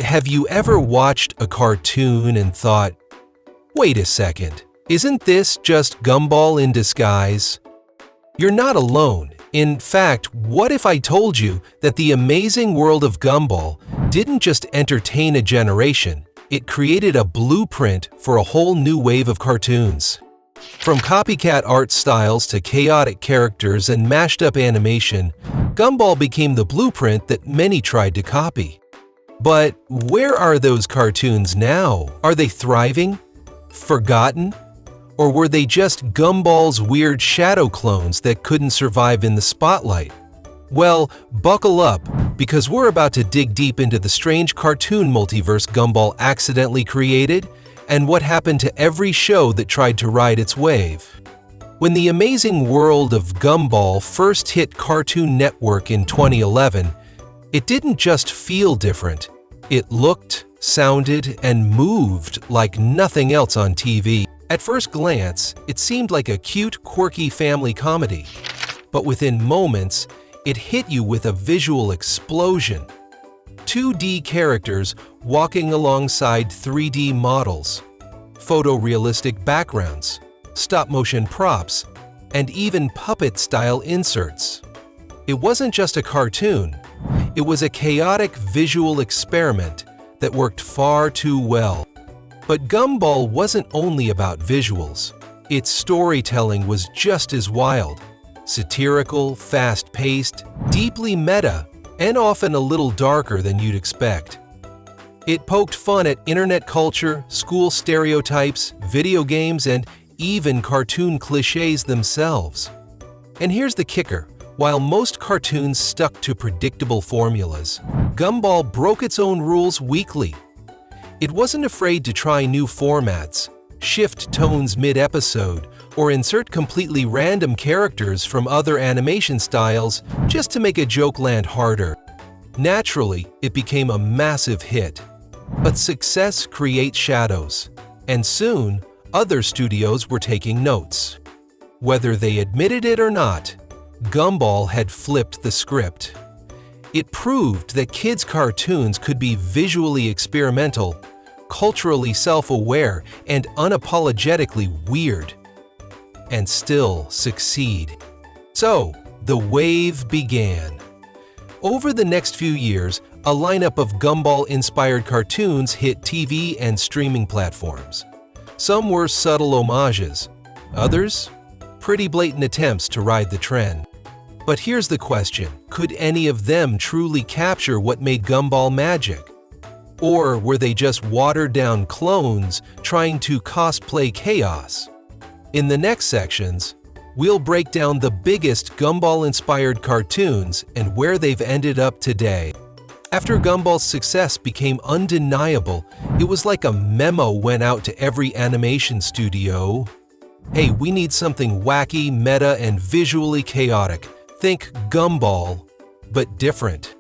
have you ever watched a cartoon and thought, wait a second, isn't this just Gumball in disguise? You're not alone. In fact, what if I told you that the Amazing World of Gumball didn't just entertain a generation, it created a blueprint for a whole new wave of cartoons? From copycat art styles to chaotic characters and mashed-up animation, Gumball became the blueprint that many tried to copy. But where are those cartoons now? Are they thriving? Forgotten? Or were they just Gumball's weird shadow clones that couldn't survive in the spotlight? Well, buckle up, because we're about to dig deep into the strange cartoon multiverse Gumball accidentally created and what happened to every show that tried to ride its wave. When the Amazing World of Gumball first hit Cartoon Network in 2011, it didn't just feel different. It looked, sounded, and moved like nothing else on TV. At first glance, it seemed like a cute, quirky family comedy. But within moments, it hit you with a visual explosion. 2D characters walking alongside 3D models, photorealistic backgrounds, stop-motion props, and even puppet-style inserts. It wasn't just a cartoon. It was a chaotic visual experiment that worked far too well. But Gumball wasn't only about visuals. Its storytelling was just as wild. Satirical, fast-paced, deeply meta, and often a little darker than you'd expect. It poked fun at internet culture, school stereotypes, video games, and even cartoon cliches themselves. And here's the kicker. While most cartoons stuck to predictable formulas, Gumball broke its own rules weekly. It wasn't afraid to try new formats, shift tones mid-episode, or insert completely random characters from other animation styles just to make a joke land harder. Naturally, it became a massive hit. But success creates shadows, and soon, other studios were taking notes. Whether they admitted it or not, Gumball had flipped the script. It proved that kids' cartoons could be visually experimental, culturally self-aware, and unapologetically weird, and still succeed. So, the wave began. Over the next few years, a lineup of Gumball-inspired cartoons hit TV and streaming platforms. Some were subtle homages, others, pretty blatant attempts to ride the trend. But here's the question, could any of them truly capture what made Gumball magic? Or were they just watered-down clones trying to cosplay chaos? In the next sections, we'll break down the biggest Gumball-inspired cartoons and where they've ended up today. After Gumball's success became undeniable, it was like a memo went out to every animation studio. Hey, we need something wacky, meta, and visually chaotic. Think Gumball, but different.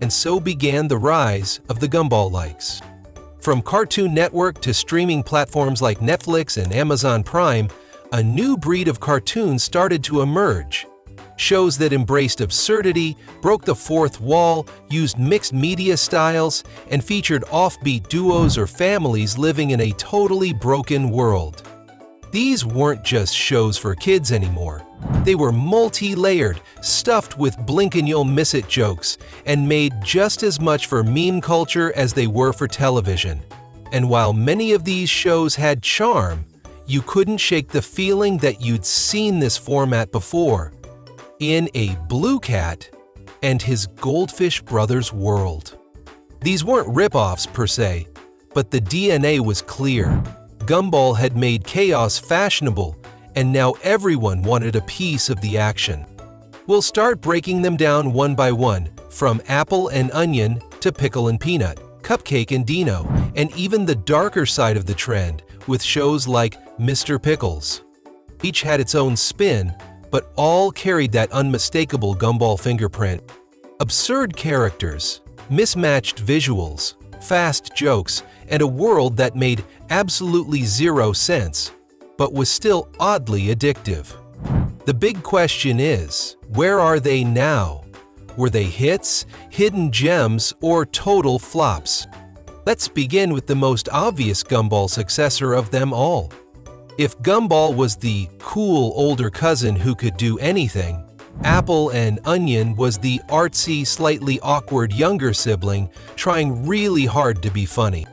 And so began the rise of the Gumball likes. From Cartoon Network to streaming platforms like Netflix and Amazon Prime, a new breed of cartoons started to emerge. Shows that embraced absurdity, broke the fourth wall, used mixed media styles, and featured offbeat duos or families living in a totally broken world. These weren't just shows for kids anymore. They were multi-layered, stuffed with blink-and-you'll-miss-it jokes, and made just as much for meme culture as they were for television. And while many of these shows had charm, you couldn't shake the feeling that you'd seen this format before, in a Blue Cat and his Goldfish Brothers world. These weren't rip-offs per se, but the DNA was clear. Gumball had made chaos fashionable, and now everyone wanted a piece of the action. We'll start breaking them down one by one, from Apple and Onion to Pickle and Peanut, Cupcake and Dino, and even the darker side of the trend with shows like Mr. Pickles. Each had its own spin, but all carried that unmistakable Gumball fingerprint. Absurd characters, mismatched visuals, fast jokes, and a world that made absolutely zero sense, but was still oddly addictive. The big question is, where are they now? Were they hits, hidden gems, or total flops? Let's begin with the most obvious Gumball successor of them all. If Gumball was the cool older cousin who could do anything, Apple and Onion was the artsy, slightly awkward younger sibling trying really hard to be funny.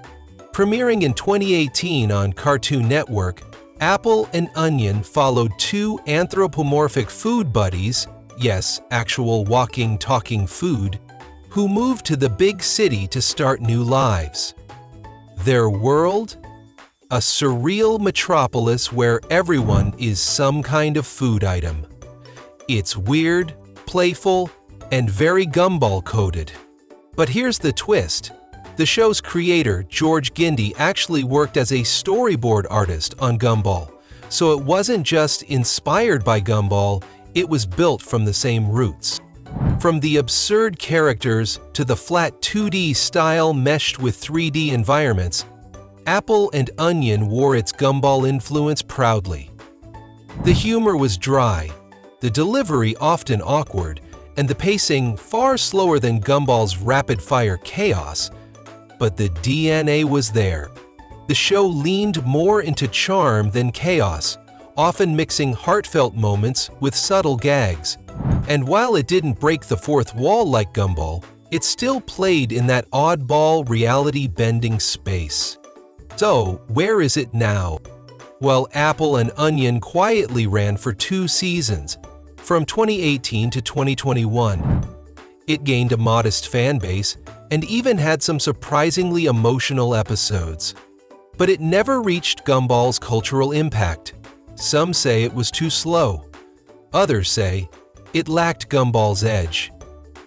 Premiering in 2018 on Cartoon Network, Apple and Onion followed two anthropomorphic food buddies, yes, actual walking, talking food, who moved to the big city to start new lives. Their world? A surreal metropolis where everyone is some kind of food item. It's weird, playful, and very Gumball-coded. But here's the twist. The show's creator, George Gindy, actually worked as a storyboard artist on Gumball, so it wasn't just inspired by Gumball, it was built from the same roots. From the absurd characters to the flat 2D style meshed with 3D environments, Apple and Onion wore its Gumball influence proudly. The humor was dry, the delivery often awkward, and the pacing far slower than Gumball's rapid-fire chaos, but the DNA was there. The show leaned more into charm than chaos, often mixing heartfelt moments with subtle gags. And while it didn't break the fourth wall like Gumball, it still played in that oddball reality-bending space. So, where is it now? Well, Apple and Onion quietly ran for 2 seasons, from 2018 to 2021. It gained a modest fan base and even had some surprisingly emotional episodes. But it never reached Gumball's cultural impact. Some say it was too slow. Others say it lacked Gumball's edge.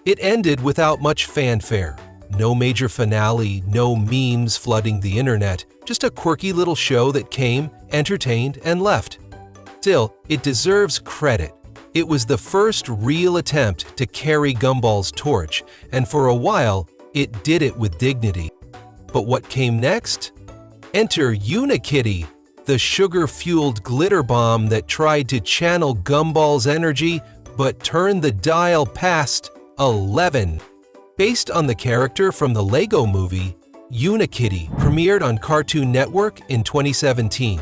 It ended without much fanfare. No major finale, no memes flooding the internet, just a quirky little show that came, entertained, and left. Still, it deserves credit. It was the first real attempt to carry Gumball's torch, and for a while, it did it with dignity. But what came next? Enter Unikitty, the sugar-fueled glitter bomb that tried to channel Gumball's energy but turned the dial past 11. Based on the character from the Lego movie, Unikitty premiered on Cartoon Network in 2017.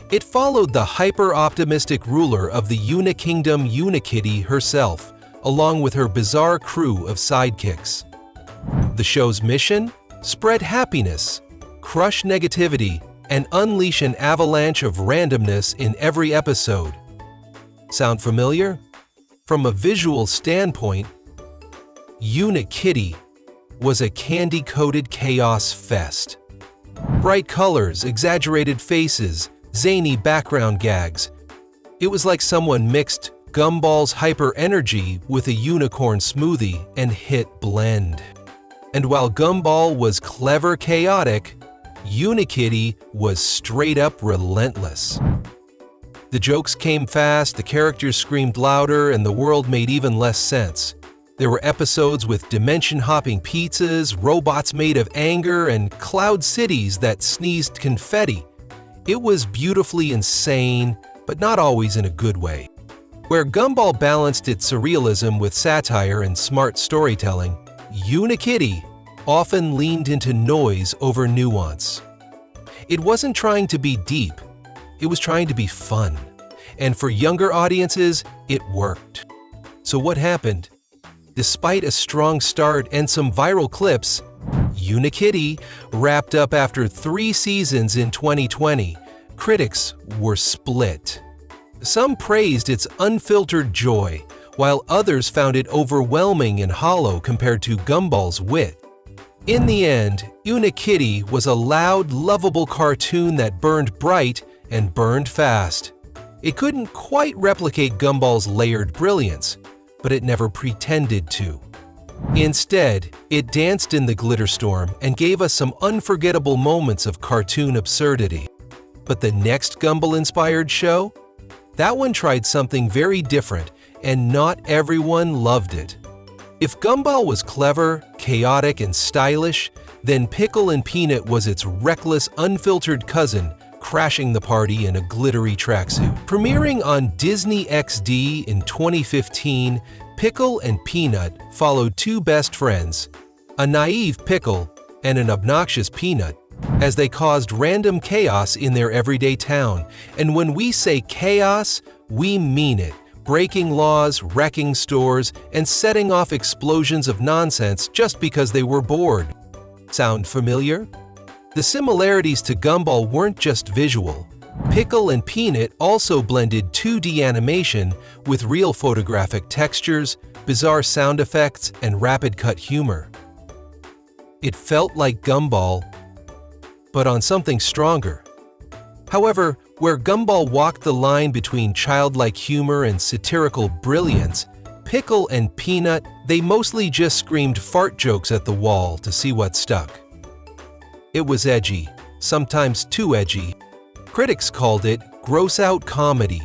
It followed the hyper-optimistic ruler of the Unikingdom Unikitty herself, along with her bizarre crew of sidekicks. The show's mission? Spread happiness, crush negativity, and unleash an avalanche of randomness in every episode. Sound familiar? From a visual standpoint, Unikitty was a candy-coated chaos fest. Bright colors, exaggerated faces, zany background gags. It was like someone mixed Gumball's hyper-energy with a unicorn smoothie and hit blend. And while Gumball was clever chaotic, Unikitty was straight-up relentless. The jokes came fast, the characters screamed louder, and the world made even less sense. There were episodes with dimension-hopping pizzas, robots made of anger, and cloud cities that sneezed confetti. It was beautifully insane, but not always in a good way. Where Gumball balanced its surrealism with satire and smart storytelling, Unikitty often leaned into noise over nuance. It wasn't trying to be deep, it was trying to be fun. And for younger audiences, it worked. So what happened? Despite a strong start and some viral clips, Unikitty wrapped up after 3 seasons in 2020. Critics were split. Some praised its unfiltered joy, while others found it overwhelming and hollow compared to Gumball's wit. In the end, Unikitty was a loud, lovable cartoon that burned bright and burned fast. It couldn't quite replicate Gumball's layered brilliance, but it never pretended to. Instead, it danced in the glitter storm and gave us some unforgettable moments of cartoon absurdity. But the next Gumball-inspired show? That one tried something very different, and not everyone loved it. If Gumball was clever, chaotic, and stylish, then Pickle and Peanut was its reckless, unfiltered cousin, crashing the party in a glittery tracksuit. Premiering on Disney XD in 2015, Pickle and Peanut followed two best friends, a naive Pickle and an obnoxious peanut, as they caused random chaos in their everyday town. And when we say chaos, we mean it. Breaking laws, wrecking stores, and setting off explosions of nonsense just because they were bored. Sound familiar? The similarities to Gumball weren't just visual. Pickle and Peanut also blended 2D animation with real photographic textures, bizarre sound effects, and rapid-cut humor. It felt like Gumball, but on something stronger. However, where Gumball walked the line between childlike humor and satirical brilliance, Pickle and Peanut, they mostly just screamed fart jokes at the wall to see what stuck. It was edgy, sometimes too edgy. Critics called it gross-out comedy.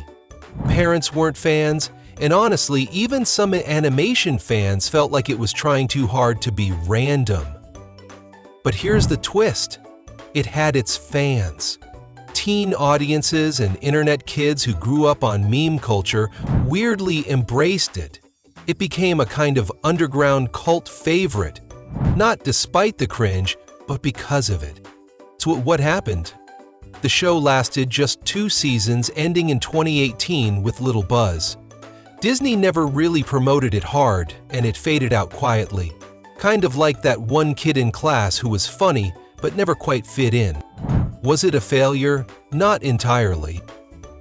Parents weren't fans, and honestly, even some animation fans felt like it was trying too hard to be random. But here's the twist. It had its fans. Teen audiences and internet kids who grew up on meme culture weirdly embraced it. It became a kind of underground cult favorite, not despite the cringe, but because of it. So what happened? The show lasted just 2 seasons, ending in 2018 with little buzz. Disney never really promoted it hard, and it faded out quietly. Kind of like that one kid in class who was funny, but never quite fit in. Was it a failure? Not entirely.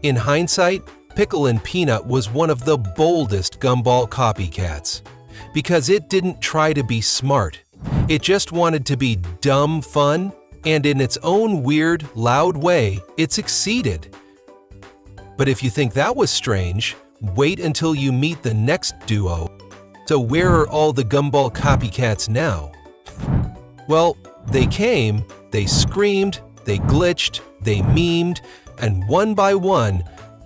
In hindsight, Pickle and Peanut was one of the boldest Gumball copycats, because it didn't try to be smart. It just wanted to be dumb fun, and in its own weird, loud way, it succeeded. But if you think that was strange, wait until you meet the next duo. So where are all the Gumball copycats now? Well, they came, they screamed, they glitched, they memed, and one by one,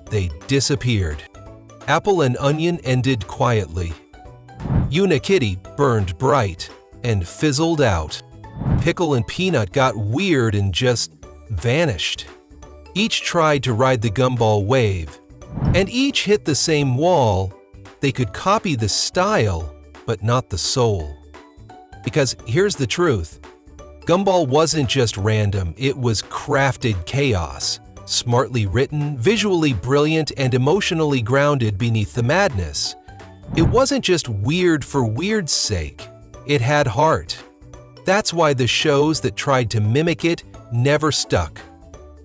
they disappeared. Apple and Onion ended quietly. Unikitty burned bright and fizzled out. Pickle and Peanut got weird and just vanished. Each tried to ride the Gumball wave, and each hit the same wall. They could copy the style, but not the soul. Because here's the truth. Gumball wasn't just random, it was crafted chaos. Smartly written, visually brilliant, and emotionally grounded beneath the madness. It wasn't just weird for weird's sake. It had heart. That's why the shows that tried to mimic it never stuck.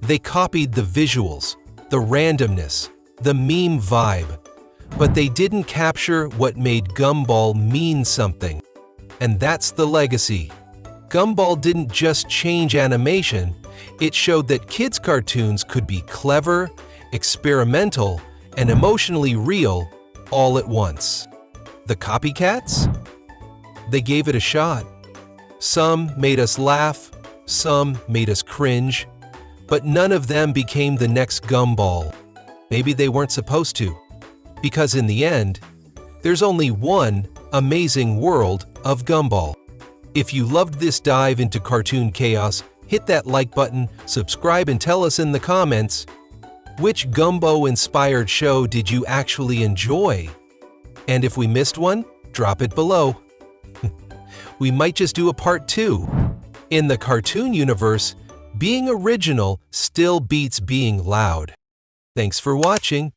They copied the visuals, the randomness, the meme vibe, but they didn't capture what made Gumball mean something. And that's the legacy. Gumball didn't just change animation, it showed that kids' cartoons could be clever, experimental, and emotionally real all at once. The copycats? They gave it a shot. Some made us laugh, some made us cringe, but none of them became the next Gumball. Maybe they weren't supposed to, because in the end, there's only one Amazing World of Gumball. If you loved this dive into cartoon chaos, hit that like button, subscribe, and tell us in the comments, which Gumbo-inspired show did you actually enjoy? And if we missed one, drop it below. We might just do a part 2. In the cartoon universe, being original still beats being loud. Thanks for watching.